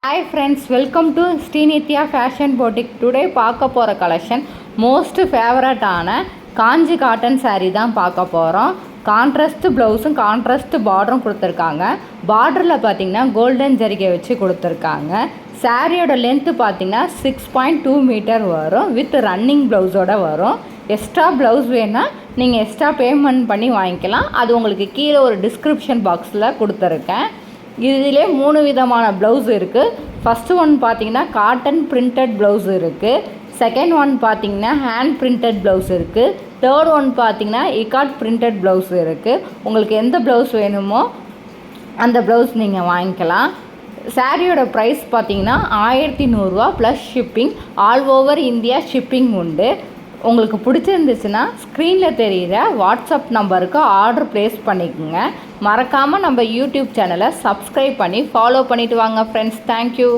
Hi friends, welcome to Srinithya Fashion Boutique. Today பார்க்க போகிற collection most ஃபேவரட்டான காஞ்சி cotton saree தான் பார்க்க போகிறோம். கான்ட்ராஸ்ட் ப்ளவுஸும் கான்ட்ராஸ்ட் பார்டரும் கொடுத்துருக்காங்க. பார்டரில் பார்த்தீங்கன்னா கோல்டன் ஜரிகை வச்சு கொடுத்துருக்காங்க. சாரியோட லென்த்து பார்த்தீங்கன்னா 6.2 மீட்டர் வரும். வித் ரன்னிங் ப்ளவுஸோடு வரும். எக்ஸ்ட்ரா ப்ளவுஸ் வேணால் நீங்கள் எக்ஸ்ட்ரா பேமெண்ட் பண்ணி வாங்கிக்கலாம். அது உங்களுக்கு கீழே ஒரு டிஸ்கிரிப்ஷன் பாக்ஸில் கொடுத்துருக்கேன். இதிலே 3 விதமான ப்ளவுஸ் இருக்குது. ஃபஸ்ட்டு ஒன் பார்த்தீங்கன்னா காட்டன் பிரிண்டட் ப்ளவுஸ் இருக்குது. செகண்ட் ஒன் பார்த்தீங்கன்னா ஹேண்ட் பிரிண்டட் ப்ளவுஸ் இருக்குது. தேர்ட் ஒன் பார்த்தீங்கன்னா இக்காட் பிரிண்டட் ப்ளவுஸ் இருக்குது. உங்களுக்கு எந்த ப்ளவுஸ் வேணுமோ அந்த ப்ளவுஸ் நீங்கள் வாங்கிக்கலாம். சாரியோட ப்ரைஸ் பார்த்தீங்கன்னா 1100 ரூபா plus shipping. All over India shipping உண்டு. உங்களுக்கு பிடிச்சிருந்துச்சுன்னா ஸ்க்ரீனில் தெரிகிற வாட்ஸ்அப் நம்பருக்கு ஆர்டர் ப்ளேஸ் பண்ணிக்கோங்க. மறக்காமல் நம்ம யூடியூப் சேனலை சப்ஸ்கிரைப் பண்ணி ஃபாலோ பண்ணிவிட்டு வாங்க ஃப்ரெண்ட்ஸ். தேங்க்யூ.